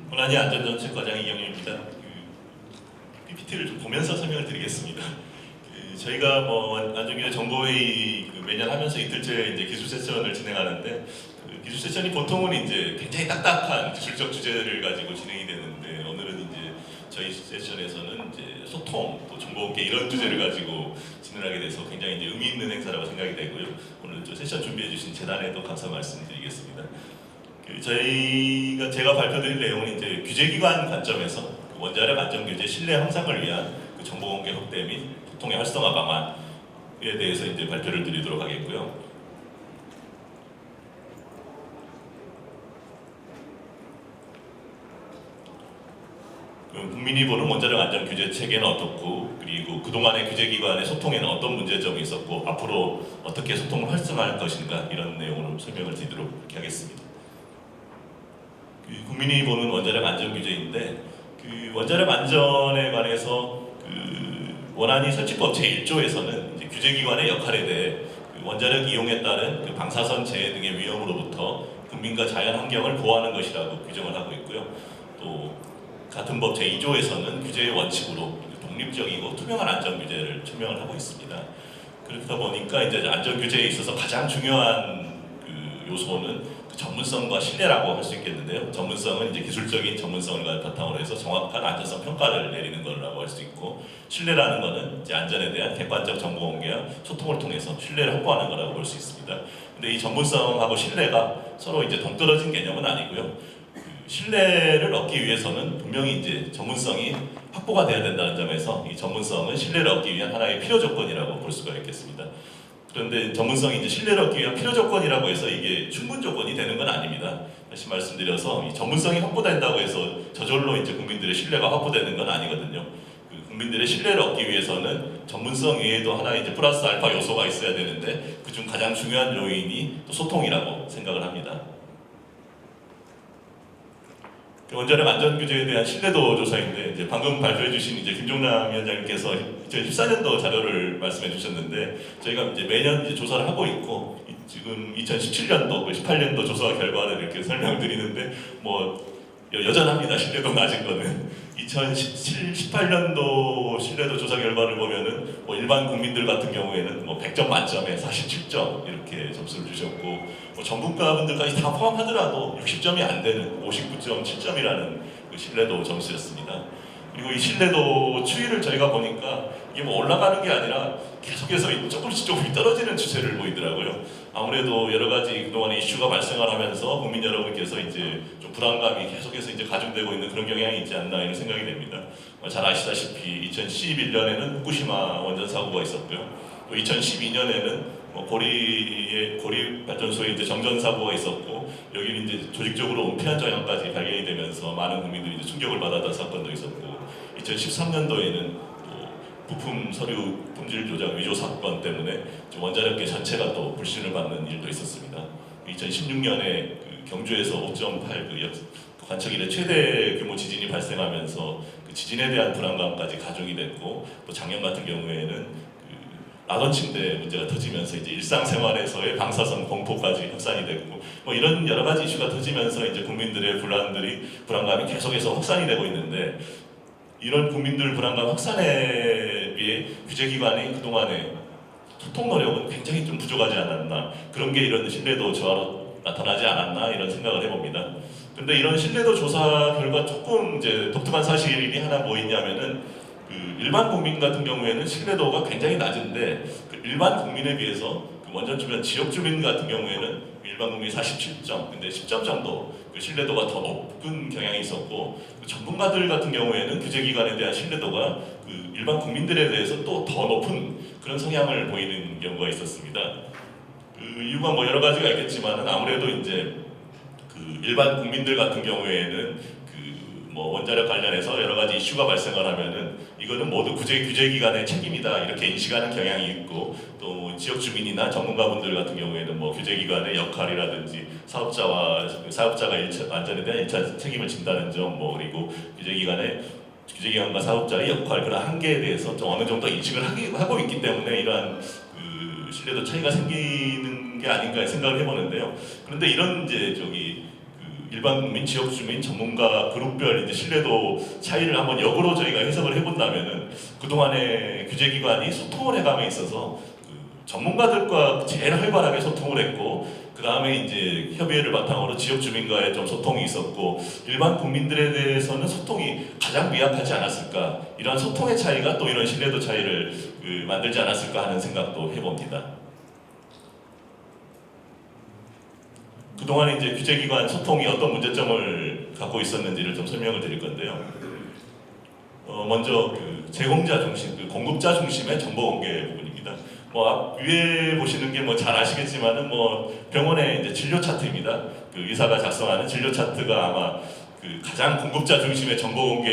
고난이 안전정책과장 이경영입니다. PPT를 좀 보면서 설명을 드리겠습니다. 저희가 안전규제 정보회의 매년 하면서 이틀째 이제 기술 세션을 진행하는데 기술 세션이 보통은 이제 굉장히 딱딱한 기술적 주제를 가지고 진행이 되는데 오늘은 이제 저희 세션에서는 이제 소통, 또 정보공개 이런 주제를 가지고 진행하게 돼서 굉장히 이제 의미 있는 행사라고 생각이 되고요. 오늘 또 세션 준비해 주신 재단에도 감사 말씀드리겠습니다. 제가 발표드릴 내용은 이제 규제기관 관점에서 원자력 안전규제 신뢰 향상을 위한 정보공개 확대 및 소통의 활성화 방안에 대해서 이제 발표를 드리도록 하겠고요. 국민이 보는 원자력 안전규제 체계는 어떻고, 그리고 그동안의 규제기관의 소통에는 어떤 문제점이 있었고, 앞으로 어떻게 소통을 활성화할 것인가, 이런 내용으로 설명을 드리도록 하겠습니다. 국민이 보는 원자력 안전규제인데, 원자력 안전에 관해서 원안위 설치법 제1조에서는 이제 규제기관의 역할에 대해 원자력 이용에 따른 방사선 재해 등의 위험으로부터 국민과 자연 환경을 보호하는 것이라고 규정을 하고 있고요. 또 같은 법 제2조에서는 규제의 원칙으로 독립적이고 투명한 안전규제를 천명을 하고 있습니다. 그렇다 보니까 이제 안전규제에 있어서 가장 중요한 요소는 전문성과 신뢰라고 할 수 있겠는데요. 전문성은 이제 기술적인 전문성을 바탕으로 해서 정확한 안전성 평가를 내리는 거라고 할 수 있고, 신뢰라는 것은 이제 안전에 대한 객관적 정보 공개와 소통을 통해서 신뢰를 확보하는 거라고 볼 수 있습니다. 근데 이 전문성하고 신뢰가 서로 이제 동떨어진 개념은 아니고요. 신뢰를 얻기 위해서는 분명히 이제 전문성이 확보가 돼야 된다는 점에서 이 전문성은 신뢰를 얻기 위한 하나의 필요 조건이라고 볼 수가 있겠습니다. 그런데 전문성이 이제 신뢰를 얻기 위한 필요 조건이라고 해서 이게 충분 조건이 되는 건 아닙니다. 다시 말씀드려서 이 전문성이 확보된다고 해서 저절로 이제 국민들의 신뢰가 확보되는 건 아니거든요. 국민들의 신뢰를 얻기 위해서는 전문성 외에도 하나 이제 플러스 알파 요소가 있어야 되는데 그중 가장 중요한 요인이 또 소통이라고 생각을 합니다. 원자력 안전규제에 대한 신뢰도 조사인데 이제 방금 발표해주신 이제 김종남 위원장님께서 2014년도 자료를 말씀해주셨는데 저희가 이제 매년 이제 조사를 하고 있고 지금 2017년도, 18년도 조사 결과를 이렇게 설명을 드리는데 여전합니다. 신뢰도 낮은 거는 2017, 18년도 신뢰도 조사 결과를 보면은 일반 국민들 같은 경우에는 100점 만점에 47점 이렇게 점수를 주셨고 전문가분들까지 다 포함하더라도 60점이 안 되는 59.7점이라는 그 신뢰도 점수였습니다. 그리고 이 신뢰도 추이를 저희가 보니까 이게 올라가는 게 아니라 계속해서 조금씩 떨어지는 추세를 보이더라고요. 아무래도 여러 가지 그동안에 이슈가 발생을 하면서 국민 여러분께서 이제 좀 불안감이 계속해서 이제 가중되고 있는 그런 경향이 있지 않나 이런 생각이 됩니다. 잘 아시다시피 2011년에는 후쿠시마 원전 사고가 있었고요. 또 2012년에는 고리 발전소에 이제 정전 사고가 있었고 여기는 이제 조직적으로 은폐한 정황까지 발견이 되면서 많은 국민들이 이제 충격을 받았던 사건도 있었고 2013년도에는 또 부품 서류 품질 조작 위조 사건 때문에 원자력계 전체가 또 불신을 받는 일도 있었습니다. 2016년에 경주에서 5.8 관측 이래 최대 규모 지진이 발생하면서 그 지진에 대한 불안감까지 가중이 됐고 또 작년 같은 경우에는 라던 침대 문제가 터지면서 이제 일상생활에서의 방사선 공포까지 확산이 됐고 이런 여러 가지 이슈가 터지면서 이제 국민들의 불안감이 계속해서 확산이 되고 있는데 이런 국민들 불안감 확산에 비해 규제기관이 그동안의 소통 노력은 굉장히 좀 부족하지 않았나, 그런 게 이런 신뢰도 저하로 나타나지 않았나 이런 생각을 해봅니다. 근데 이런 신뢰도 조사 결과 조금 이제 독특한 사실이 하나 뭐 있냐면은 일반 국민 같은 경우에는 신뢰도가 굉장히 낮은데 일반 국민에 비해서 원전 주변 지역 주민 같은 경우에는 일반 국민이 47점, 근데 10점 정도 신뢰도가 더 높은 경향이 있었고 전문가들 같은 경우에는 규제기관에 대한 신뢰도가 일반 국민들에 대해서 또 더 높은 그런 성향을 보이는 경우가 있었습니다. 이유가 여러 가지가 있겠지만 아무래도 이제 일반 국민들 같은 경우에는 원자력 관련해서 여러 가지 이슈가 발생을 하면은 이거는 모두 규제기관의 책임이다 이렇게 인식하는 경향이 있고 또 지역 주민이나 전문가분들 같은 경우에는 규제기관의 역할이라든지 사업자가 안전에 대한 1차 책임을 진다는 점 그리고 규제기관과 사업자의 역할 그런 한계에 대해서 좀 어느 정도 인식을 하고 있기 때문에 이러한 신뢰도 차이가 생기는 게 아닌가 생각을 해보는데요. 그런데 이런 이제 일반 국민, 지역 주민, 전문가 그룹별 이제 신뢰도 차이를 한번 역으로 저희가 해석을 해본다면은 그동안의 규제기관이 소통을 해감에 있어서 전문가들과 제일 활발하게 소통을 했고 그 다음에 이제 협의회를 바탕으로 지역 주민과의 좀 소통이 있었고 일반 국민들에 대해서는 소통이 가장 미약하지 않았을까 이런 소통의 차이가 또 이런 신뢰도 차이를 만들지 않았을까 하는 생각도 해봅니다. 그동안 이제 규제기관 소통이 어떤 문제점을 갖고 있었는지를 좀 설명을 드릴 건데요. 먼저 제공자 중심, 공급자 중심의 정보 공개 부분입니다. 위에 보시는 게 잘 아시겠지만은 병원의 이제 진료 차트입니다. 의사가 작성하는 진료 차트가 아마 가장 공급자 중심의 정보 공개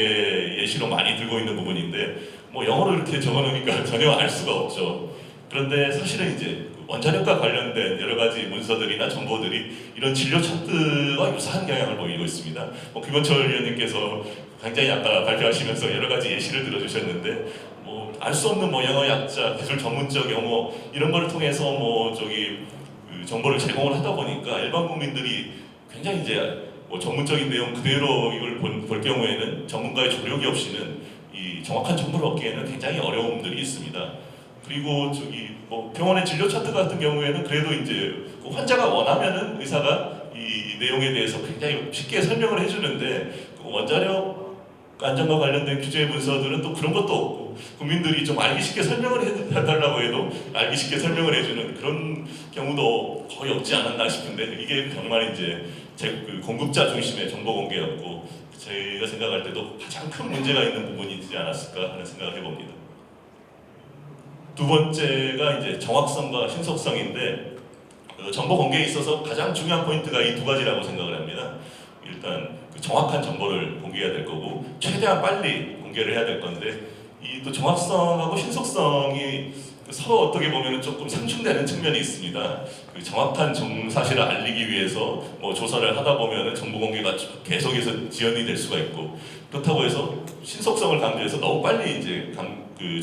예시로 많이 들고 있는 부분인데 영어로 이렇게 적어놓으니까 전혀 알 수가 없죠. 그런데 사실은 이제 원자력과 관련된 여러 가지 문서들이나 정보들이 이런 진료 차트와 유사한 경향을 보이고 있습니다. 김원철 위원님께서 굉장히 아까 발표하시면서 여러 가지 예시를 들어주셨는데 알 수 없는 영어 약자, 기술 전문적 용어 이런 거를 통해서 정보를 제공을 하다 보니까 일반 국민들이 굉장히 이제 전문적인 내용 그대로 이걸 볼 경우에는 전문가의 조력이 없이는 이 정확한 정보를 얻기에는 굉장히 어려움들이 있습니다. 그리고 병원의 진료 차트 같은 경우에는 그래도 이제 환자가 원하면은 의사가 이 내용에 대해서 굉장히 쉽게 설명을 해주는데 원자력 안전과 관련된 규제 문서들은 또 그런 것도 없고 국민들이 좀 알기 쉽게 설명을 해달라고 해도 알기 쉽게 설명을 해주는 그런 경우도 거의 없지 않았나 싶은데 이게 정말 이제 공급자 중심의 정보 공개였고 제가 생각할 때도 가장 큰 문제가 있는 부분이지 않았을까 하는 생각을 해봅니다. 두 번째가 이제 정확성과 신속성인데 정보 공개에 있어서 가장 중요한 포인트가 이 두 가지라고 생각을 합니다. 일단 정확한 정보를 공개해야 될 거고 최대한 빨리 공개를 해야 될 건데 이 또 정확성하고 신속성이 서로 어떻게 보면 조금 상충되는 측면이 있습니다. 정확한 사실을 알리기 위해서 조사를 하다 보면 정보 공개가 계속해서 지연이 될 수가 있고 그렇다고 해서 신속성을 강조해서 너무 빨리 이제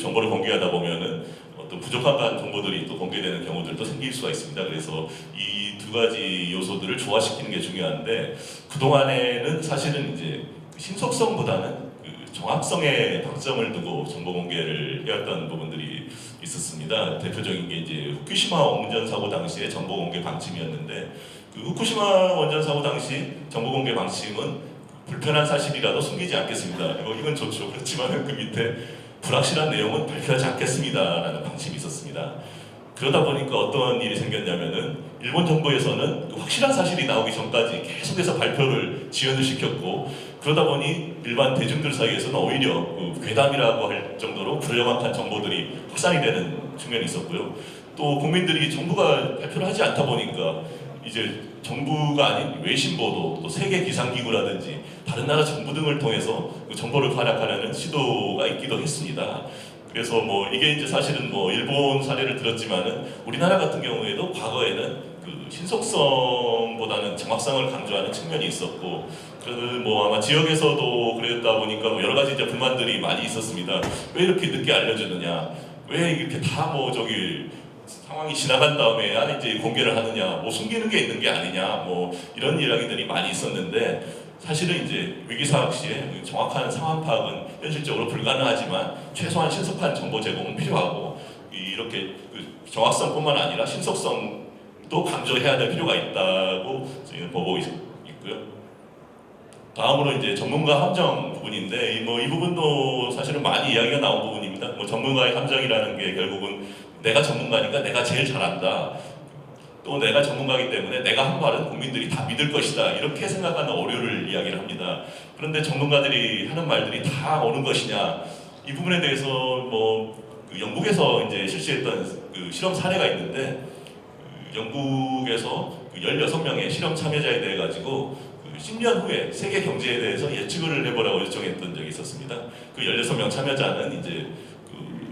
정보를 공개하다 보면은 어떤 부족한 정보들이 또 공개되는 경우들도 생길 수가 있습니다. 그래서 이 두 가지 요소들을 조화시키는 게 중요한데 그동안에는 사실은 이제 신속성보다는 정확성에 방점을 두고 정보 공개를 해왔던 부분들이 있었습니다. 대표적인 게 이제 후쿠시마 원전 사고 당시의 정보 공개 방침이었는데 후쿠시마 원전 사고 당시 정보 공개 방침은 불편한 사실이라도 숨기지 않겠습니다. 이건 좋죠. 그렇지만 그 밑에 불확실한 내용은 발표하지 않겠습니다라는 방침이 있었습니다. 그러다 보니까 어떤 일이 생겼냐면은 일본 정부에서는 확실한 사실이 나오기 전까지 계속해서 발표를 지연을 시켰고 그러다 보니 일반 대중들 사이에서는 오히려 괴담이라고 할 정도로 불정확한 정보들이 확산이 되는 측면이 있었고요. 또 국민들이 정부가 발표를 하지 않다 보니까 이제 정부가 아닌 외신 보도, 또 세계 기상기구라든지 다른 나라 정부 등을 통해서 정보를 활약하려는 시도가 있기도 했습니다. 그래서 이게 이제 사실은 일본 사례를 들었지만은 우리나라 같은 경우에도 과거에는 신속성보다는 정확성을 강조하는 측면이 있었고 아마 지역에서도 그랬다 보니까 여러 가지 이제 불만들이 많이 있었습니다. 왜 이렇게 늦게 알려주느냐? 왜 이렇게 다 상황이 지나간 다음에 이제 공개를 하느냐? 숨기는 게 있는 게 아니냐? 이런 이야기들이 많이 있었는데 사실은 이제 위기상황 시에 정확한 상황 파악은 현실적으로 불가능하지만 최소한 정보 제공은 필요하고 이렇게 정확성뿐만 아니라 신속성도 강조해야 될 필요가 있다고 저희는 보고 있고요. 다음으로 이제 전문가 함정 부분인데 이 부분도 사실은 많이 이야기가 나온 부분입니다. 전문가의 함정이라는 게 결국은 내가 전문가니까 내가 제일 잘한다. 또 내가 전문가이기 때문에 내가 한 말은 국민들이 다 믿을 것이다 이렇게 생각하는 오류를 이야기를 합니다. 그런데 전문가들이 하는 말들이 다 옳은 것이냐 이 부분에 대해서 영국에서 이제 실시했던 실험 사례가 있는데 영국에서 16명의 실험 참여자에 대해 가지고 10년 후에 세계 경제에 대해서 예측을 해보라고 요청했던 적이 있었습니다. 16명 참여자는 이제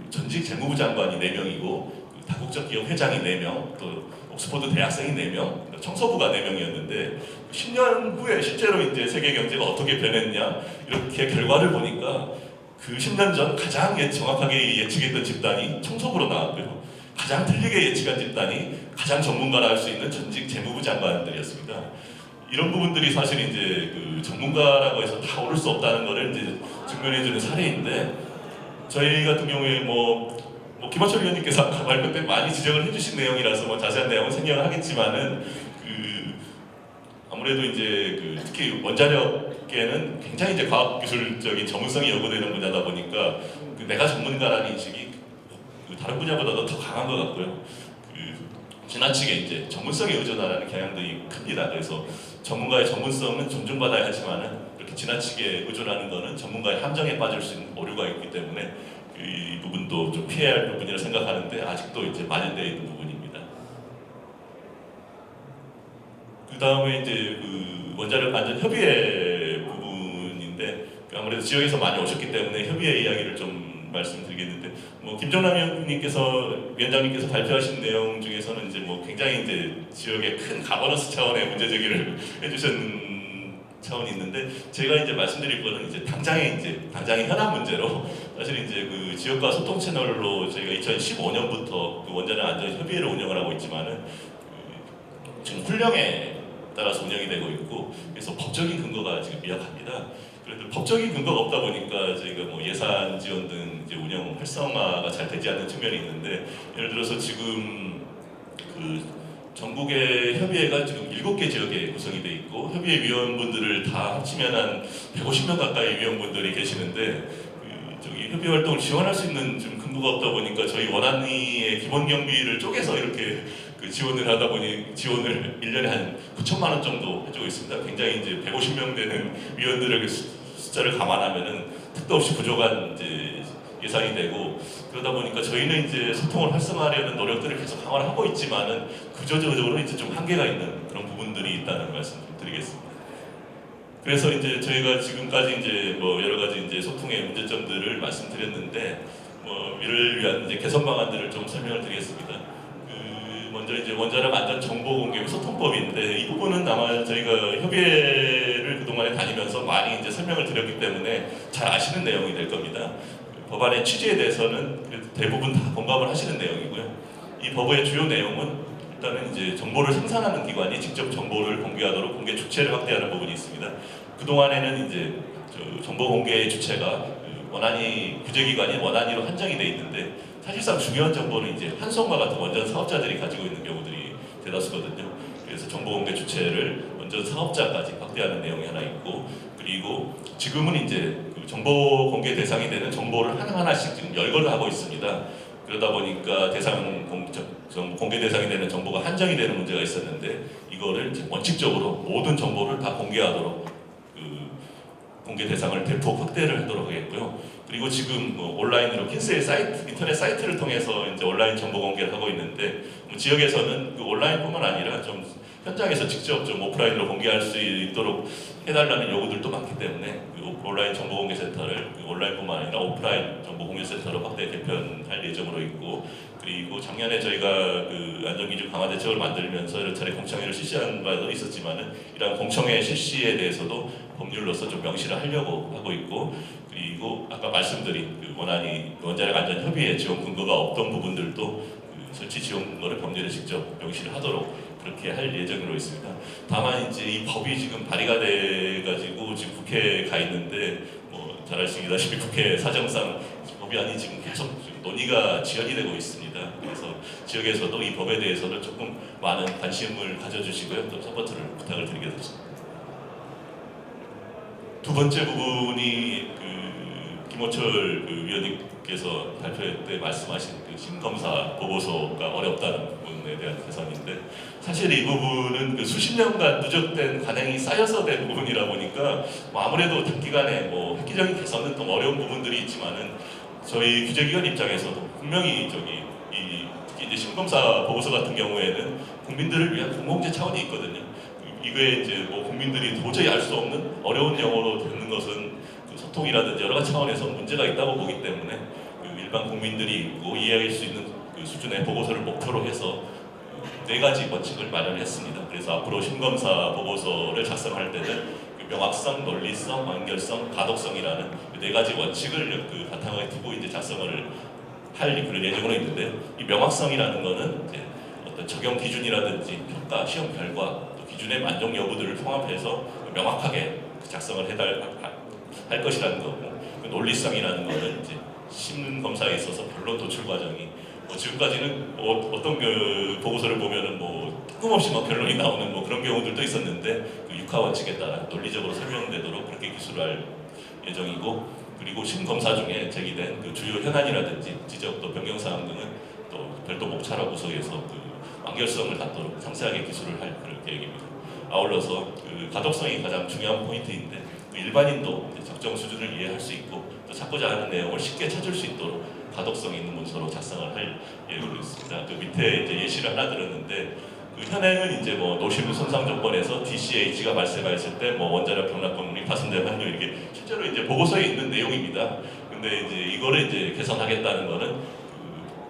전직 재무부 장관이 4명이고 다국적 기업 회장이 4명, 또 옥스퍼드 대학생이 4명, 청소부가 4명이었는데 10년 후에 실제로 이제 세계 경제가 어떻게 변했냐 이렇게 결과를 보니까 10년 전 가장 정확하게 예측했던 집단이 청소부로 나왔고요. 가장 틀리게 예측한 집단이 가장 전문가라 할 수 있는 전직 재무부 장관들이었습니다. 이런 부분들이 사실 이제 그 전문가라고 해서 다 오를 수 없다는 것을 이제 증명해주는 사례인데 저희 같은 경우에 김원철 위원님께서 아까 발표 때 많이 지적을 해주신 내용이라서 자세한 내용은 생략을 하겠지만은 아무래도 이제 특히 원자력계는 굉장히 이제 과학기술적인 전문성이 요구되는 분야다 보니까 내가 전문가라는 인식이 다른 분야보다도 더 강한 것 같고요. 지나치게 이제 전문성에 의존하는 경향들이 큽니다. 그래서 전문가의 전문성은 존중받아야 하지만은 그렇게 지나치게 의존하는 것은 전문가의 함정에 빠질 수 있는 오류가 있기 때문에 이 부분도 좀 피해야 할 부분이라 생각하는데 아직도 이제 만연되어 있는 부분입니다. 그 다음에 이제 원자력 안전 협의회 부분인데 아무래도 지역에서 많이 오셨기 때문에 협의회 이야기를 좀 말씀드리겠는데 김정남 위원장님께서 발표하신 내용 중에서는 이제 굉장히 이제 지역의 큰 가버넌스 차원의 문제 제기를 해주신 차원이 있는데 제가 이제 말씀드릴 거는 이제 당장의 현안 문제로 사실 이제 지역과 소통 채널로 저희가 2015년부터 원자력 안전 협의회를 운영을 하고 있지만은 지금 훈령에 따라서 운영이 되고 있고 그래서 법적인 근거가 지금 미약합니다. 그래도 법적인 근거가 없다 보니까 저희가 예산 지원 등 이제 운영 활성화가 잘 되지 않는 측면이 있는데 예를 들어서 지금 전국의 협의회가 지금 7개 지역에 구성이 돼 있고 협의회 위원분들을 다 합치면 한 150명 가까이 위원분들이 계시는데 협의 활동을 지원할 수 있는 좀 근거가 없다 보니까 저희 원안위의 기본 경비를 쪼개서 이렇게 지원을 하다 보니 지원을 1년에 한 9천만 원 정도 해주고 있습니다. 굉장히 이제 150명 되는 위원들의 숫자를 감안하면은 택도 없이 부족한 이제 예상이 되고 그러다 보니까 저희는 이제 소통을 활성화하려는 노력들을 계속 강화를 하고 있지만은 구조적으로 이제 좀 한계가 있는 그런 부분들이 있다는 말씀 좀 드리겠습니다. 그래서 이제 저희가 지금까지 이제 여러 가지 이제 소통의 문제점들을 말씀드렸는데 이를 위한 이제 개선 방안들을 좀 설명을 드리겠습니다. 먼저 이제 원자력 안전 정보 공개 소통법인데 이 부분은 아마 저희가 협의회를 그동안에 다니면서 많이 이제 설명을 드렸기 때문에 잘 아시는 내용이 될 겁니다. 법안의 취지에 대해서는 대부분 다 공감을 하시는 내용이고요. 이 법의 주요 내용은 일단은 이제 정보를 생산하는 기관이 직접 정보를 공개하도록 공개 주체를 확대하는 부분이 있습니다. 그동안에는 이제 정보 공개의 주체가 원안위 규제기관인 원안위로 한정이 돼 있는데 사실상 중요한 정보는 이제 한성과 같은 원전 사업자들이 가지고 있는 경우들이 대다수거든요. 그래서 정보 공개 주체를 원전 사업자까지 확대하는 내용이 하나 있고 그리고 지금은 이제 정보 공개 대상이 되는 정보를 하나하나씩 지금 열거를 하고 있습니다. 그러다 보니까 공개 대상이 되는 정보가 한정이 되는 문제가 있었는데 이거를 이제 원칙적으로 모든 정보를 다 공개하도록 공개 대상을 대폭 확대를 하도록 하겠고요. 그리고 지금 온라인으로 킨스의 사이트, 인터넷 사이트를 통해서 이제 온라인 정보 공개를 하고 있는데 온라인뿐만 아니라 좀 현장에서 직접 좀 오프라인으로 공개할 수 있도록 해달라는 요구들도 많기 때문에 온라인 정보공개센터를 온라인뿐만 아니라 오프라인 정보공개센터로 확대 개편할 예정으로 있고 그리고 작년에 저희가 안전기준 강화 대책을 만들면서 여러 차례 공청회를 실시한 바도 있었지만은 이러한 공청회 실시에 대해서도 법률로서 좀 명시를 하려고 하고 있고 그리고 아까 말씀드린 원자력 안전 협의회 지원 근거가 없던 부분들도 설치 지원 근거를 법률에 직접 명시를 하도록 그렇게 할 예정으로 있습니다. 다만 이제 이 법이 지금 발의가 돼가지고 지금 국회에 가 있는데 잘 아시다시피 국회 사정상 법안이 지금 계속 논의가 지연이 되고 있습니다. 그래서 지역에서도 이 법에 대해서는 조금 많은 관심을 가져주시고요. 또 서포트를 부탁을 드리겠습니다. 두 번째 부분이 김호철 위원님께서 발표 때 말씀하신 심검사 보고서가 어렵다는 부분에 대한 개선인데 사실 이 부분은 수십 년간 누적된 관행이 쌓여서 된 부분이라 보니까 아무래도 단기간에 획기적인 개선은 좀 어려운 부분들이 있지만은 저희 규제기관 입장에서도 분명히 특히 이제 심검사 보고서 같은 경우에는 국민들을 위한 공공재 차원이 있거든요. 이거에 이제 국민들이 도저히 알 수 없는 어려운 영어로 듣는 것은 소통이라든지 여러 가지 차원에서 문제가 있다고 보기 때문에 일반 국민들이 읽고 이해할 수 있는 수준의 보고서를 목표로 해서 4가지 원칙을 마련했습니다. 그래서 앞으로 심검사 보고서를 작성할 때는 명확성, 논리성, 완결성, 가독성이라는 4가지 원칙을 바탕에 두고 이제 작성을 할 그런 예정으로 있는데 이 명확성이라는 거는 이제 어떤 적용 기준이라든지 평가, 시험 결과, 또 기준의 만족 여부들을 통합해서 명확하게 작성을 할 것이라는 거고, 그 논리성이라는 거는 이제 심는 검사에 있어서 변론 도출 과정이 지금까지는 어떤 그 보고서를 보면은 뜬금없이 막 변론이 나오는 그런 경우들도 있었는데, 그 육하 원칙에 따라 논리적으로 설명되도록 그렇게 기술할 예정이고, 그리고 심검사 중에 제기된 그 주요 현안이라든지 지적 또 변경 사항 등은 또 별도 목차로 구성해서 그 완결성을 갖도록 상세하게 기술을 할 그런 계획입니다. 아울러서 그 가독성이 가장 중요한 포인트인데, 그 일반인도 적정 수준을 이해할 수 있고 또 찾고자 하는 내용을 쉽게 찾을 수 있도록 가독성 있는 문서로 작성을 할 예정으로 있습니다. 그 밑에 이제 예시를 하나 들었는데, 그 현행은 이제 노실무 손상 조건에서 DCH가 발생했을 때 원자력 병락 건물이 파손된 확률, 이게 실제로 이제 보고서에 있는 내용입니다. 근데 이제 이거를 이제 개선하겠다는 거는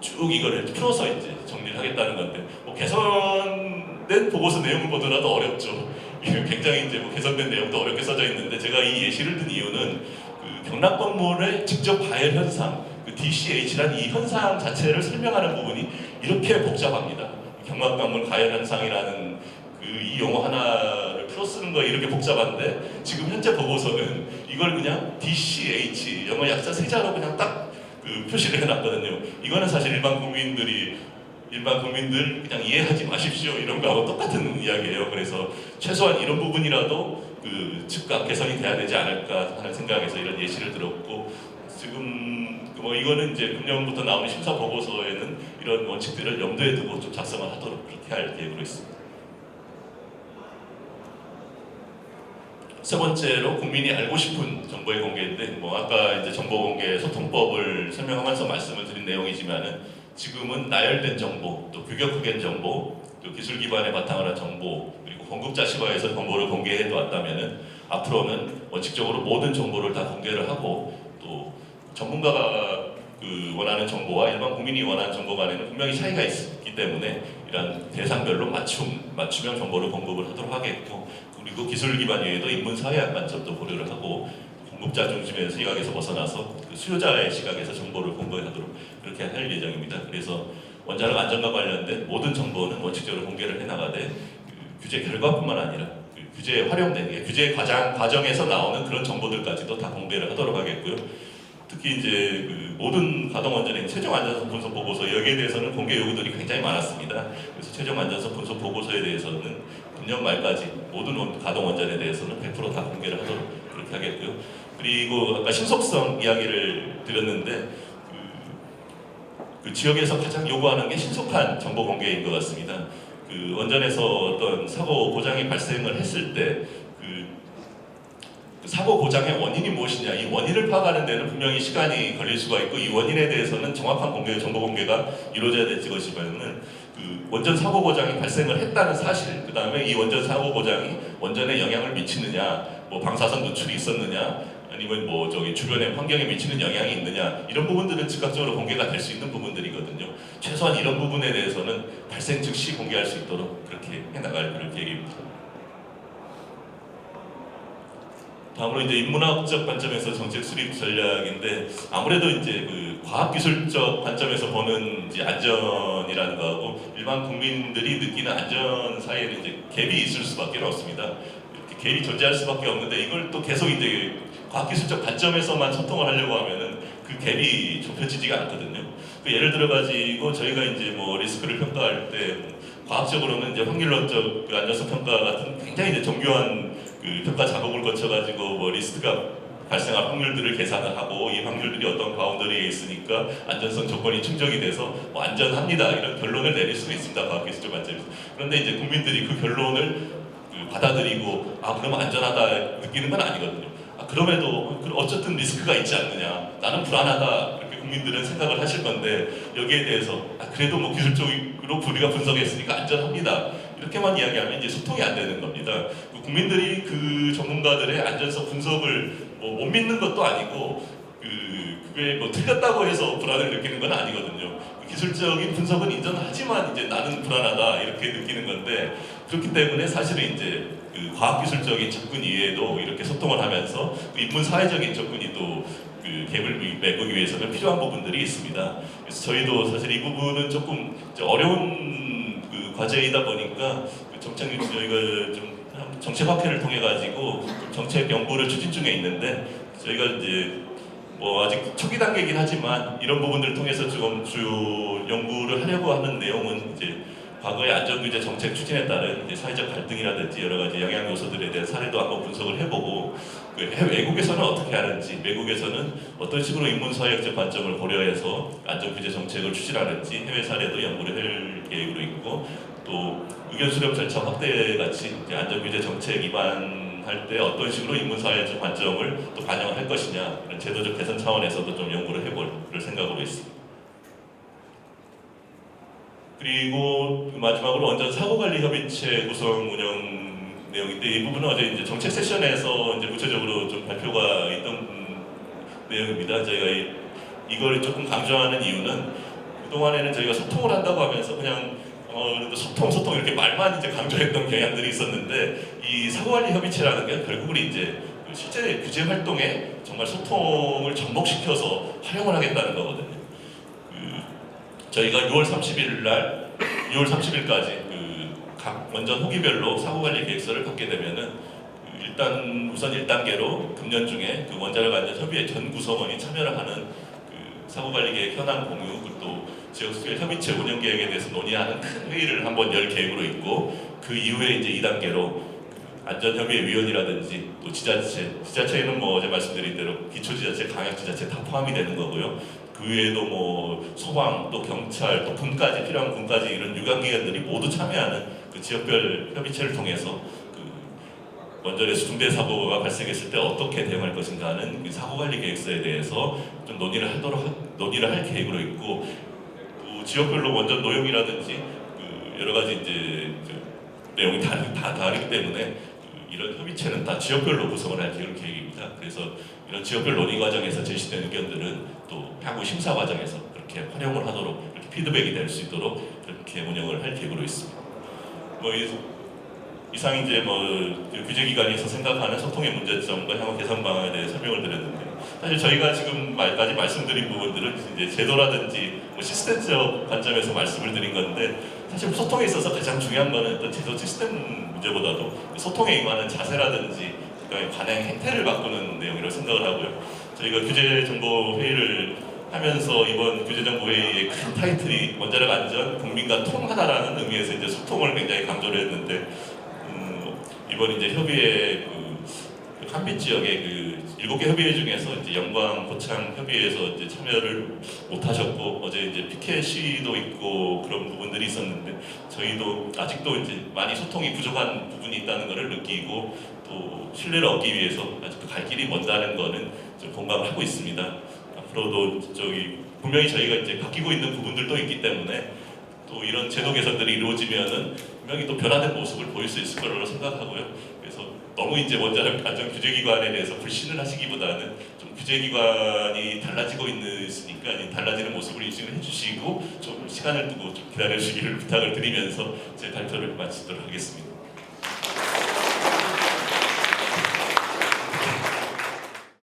쭉 이거를 풀어서 이제 정리를 하겠다는 건데, 개선된 보고서 내용을 보더라도 어렵죠. 굉장히 이제 개선된 내용도 어렵게 써져 있는데, 제가 이 예시를 든 이유는 그 병락 건물의 직접 가열 현상, 그 DCH란 이 현상 자체를 설명하는 부분이 이렇게 복잡합니다. 경락관물 가열 현상이라는 이 용어 하나를 풀어 쓰는 거에 이렇게 복잡한데, 지금 현재 보고서는 이걸 그냥 DCH 영어 약자 세자로 그냥 딱 그 표시를 해놨거든요. 이거는 사실 일반 국민들 그냥 이해하지 마십시오 이런 거하고 똑같은 이야기예요. 그래서 최소한 이런 부분이라도 그 즉각 개선이 돼야 되지 않을까 하는 생각에서 이런 예시를 들었고, 지금 이거는 이제 금년부터 나오는 심사 보고서에는 이런 원칙들을 염두에 두고 좀 작성을 하도록 그렇게 할 계획으로 있습니다. 세 번째로 국민이 알고 싶은 정보의 공개인데, 아까 이제 정보공개 소통법을 설명하면서 말씀을 드린 내용이지만은, 지금은 나열된 정보, 또 규격화된 정보, 또 기술 기반에 바탕을 한 정보, 그리고 공급자 시바에서 정보를 공개해 왔다면은, 앞으로는 원칙적으로 모든 정보를 다 공개를 하고, 또 전문가가 그 원하는 정보와 일반 국민이 원하는 정보 간에는 분명히 차이가 있기 때문에 이런 대상별로 맞춤형 정보를 공급을 하도록 하겠고, 그리고 기술 기반 외에도 인문 사회학 관점도 고려를 하고, 공급자 중심의 시각에서 벗어나서 그 수요자의 시각에서 정보를 공개하도록 그렇게 할 예정입니다. 그래서 원자력 안전과 관련된 모든 정보는 원칙적으로 공개를 해나가되, 그 규제 결과뿐만 아니라 그 규제에 활용된 규제 과정에서 나오는 그런 정보들까지도 다 공개를 하도록 하겠고요. 특히 이제 그 모든 가동 원전의 최종 안전성 분석 보고서, 여기에 대해서는 공개 요구들이 굉장히 많았습니다. 그래서 최종 안전성 분석 보고서에 대해서는 금년 말까지 모든 가동 원전에 대해서는 100% 다 공개를 하도록 그렇게 하겠고요. 그리고 아까 신속성 이야기를 드렸는데, 그 지역에서 가장 요구하는 게 신속한 정보 공개인 것 같습니다. 그 원전에서 어떤 사고 고장이 발생을 했을 때 그 사고 고장의 원인이 무엇이냐, 이 원인을 파악하는 데는 분명히 시간이 걸릴 수가 있고, 이 원인에 대해서는 정확한 정보 공개가 이루어져야 될 것이면은, 그 원전 사고 고장이 발생을 했다는 사실, 그 다음에 이 원전 사고 고장이 원전에 영향을 미치느냐, 방사선 노출이 있었느냐, 아니면 주변의 환경에 미치는 영향이 있느냐, 이런 부분들은 즉각적으로 공개가 될 수 있는 부분들이거든요. 최소한 이런 부분에 대해서는 발생 즉시 공개할 수 있도록 그렇게 해나갈 그런 계획입니다. 다음으로 이제 인문학적 관점에서 정책 수립 전략인데, 아무래도 이제 그 과학기술적 관점에서 보는 이제 안전이라는 거하고 일반 국민들이 느끼는 안전 사이에는 이제 갭이 있을 수밖에 없습니다. 이렇게 갭이 존재할 수밖에 없는데, 이걸 또 계속 이제 과학기술적 관점에서만 소통을 하려고 하면은 그 갭이 좁혀지지가 않거든요. 그 예를 들어 가지고 저희가 이제 리스크를 평가할 때 과학적으로는 이제 확률론적 그 안전성 평가 같은 굉장히 이제 정교한 그 평가 작업을 거쳐가지고 리스크가 발생할 확률들을 계산을 하고, 이 확률들이 어떤 바운더리에 있으니까 안전성 조건이 충족이 돼서 안전합니다 이런 결론을 내릴 수가 있습니다, 과학기술적 관점에서. 그런데 이제 국민들이 그 결론을 받아들이고 그러면 안전하다 느끼는 건 아니거든요. 그럼에도 어쨌든 리스크가 있지 않느냐, 나는 불안하다, 이렇게 국민들은 생각을 하실 건데, 여기에 대해서 그래도 기술적으로 우리가 분석했으니까 안전합니다 이렇게만 이야기하면 이제 소통이 안 되는 겁니다. 국민들이 그 전문가들의 안전성 분석을 못 믿는 것도 아니고, 그게 틀렸다고 해서 불안을 느끼는 건 아니거든요. 기술적인 분석은 인정하지만 이제 나는 불안하다 이렇게 느끼는 건데, 그렇기 때문에 사실은 이제 그 과학기술적인 접근 이외에도 이렇게 소통을 하면서 그 인문 사회적인 접근이 또 그 갭을 메꾸기 위해서는 필요한 부분들이 있습니다. 그래서 저희도 사실 이 부분은 조금 이제 어려운 그 과제이다 보니까 그 저희가 좀 정책학회를 통해 가지고 정책 연구를 추진 중에 있는데 저희가 이제 뭐 아직 초기 단계이긴 하지만 이런 부분들을 통해서 좀 주요 연구를 하려고 하는 내용은 이제 과거의 안전규제 정책 추진에 따른 이제 사회적 갈등이라든지 여러 가지 영향 요소들에 대한 사례도 한번 분석을 해보고 그 외국에서는 어떻게 하는지, 외국에서는 어떤 식으로 인문사회학적 관점을 고려해서 안전규제 정책을 추진하는지 해외 사례도 연구를 할 계획으로 있고 또 의견 수렴 절차 확대 같이 이제 안전규제 정책 입안할 때 어떤 식으로 인문사회적 관점을 또 반영을 할 것이냐 이런 제도적 개선 차원에서도 좀 연구를 해볼 생각으로 있습니다. 그리고 마지막으로 원전 사고관리 협의체 구성 운영 내용인데 이 부분은 어제 이제 정책 세션에서 이제 구체적으로 좀 발표가 있던 내용입니다. 저희가 이걸 조금 강조하는 이유는 그동안에는 저희가 소통을 한다고 하면서 그냥 소통 이렇게 말만 이제 강조했던 경향들이 있었는데 이 사고관리 협의체라는 게 결국은 이제 실제 규제 활동에 정말 소통을 접목시켜서 활용을 하겠다는 거거든요. 저희가 6월 30일까지 각 원전 호기별로 사고관리 계획서를 받게 되면은 일단 우선 1단계로 금년 중에 그 원자력 안전 협의회 전 구성원이 참여를 하는 그 사고관리 계획 현황 공유 그리고 또 지역수질 협의체 운영 계획에 대해서 논의하는 큰 회의를 한번 열 계획으로 있고 그 이후에 이제 2단계로 안전협의회 위원이라든지 또 지자체에는 뭐 어제 말씀드린 대로 기초지자체, 강역지자체 다 포함이 되는 거고요. 그 외에도 뭐 소방, 또 경찰, 또 군까지 필요한 군까지 이런 유관기관들이 모두 참여하는 그 지역별 협의체를 통해서 그 원전에서 중대 사고가 발생했을 때 어떻게 대응할 것인가 하는 그 사고관리 계획서에 대해서 좀 논의를 할 계획으로 있고 또 지역별로 원전 노용이라든지 그 여러 가지 이제 내용이 다 다르기 때문에 이런 협의체는 다 지역별로 구성을 할 계획입니다. 그래서 이런 지역별 논의 과정에서 제시된 의견들은 또 향후 심사 과정에서 그렇게 활용을 하도록 이렇게 피드백이 될 수 있도록 그렇게 운영을 할 계획으로 있습니다. 이상 이제 규제기관에서 생각하는 소통의 문제점과 향후 개선 방안에 대해 설명을 드렸는데 사실 저희가 지금 말까지 말씀드린 부분들은 이제 제도라든지 시스템적 관점에서 말씀을 드린 건데 사실 소통에 있어서 가장 중요한 거는 또 제도 시스템 문제보다도 소통에 임하는 자세라든지 관행 행태를 바꾸는 내용이라고 생각을 하고요. 저희가 규제정보회의를 하면서 이번 규제정보회의의 큰 타이틀이 원자력 안전 국민과 통하다라는 의미에서 이제 소통을 굉장히 강조를 했는데 이번 이제 협의회 그 한빛 지역의 그 7개 협의회 중에서 이제 영광, 포창 협의회에서 이제 참여를 못하셨고 어제 이제 피켓 시위도 있고 그런 부분들이 있었는데 저희도 아직도 이제 많이 소통이 부족한 부분이 있다는 것을 느끼고 또 신뢰를 얻기 위해서 아직도 갈 길이 먼다는 거는 좀 공감을 하고 있습니다. 앞으로도 분명히 저희가 이제 바뀌고 있는 부분들도 있기 때문에 또 이런 제도 개선들이 이루어지면은 분명히 또 변화된 모습을 보일 수 있을 거라고 생각하고요. 그래서 너무 이제 원자력 안전 규제기관에 대해서 불신을 하시기보다는 좀 규제기관이 달라지고 있으니까 달라지는 모습을 인식을 해주시고 좀 시간을 두고 좀 기다려주시기를 부탁을 드리면서 제 발표를 마치도록 하겠습니다.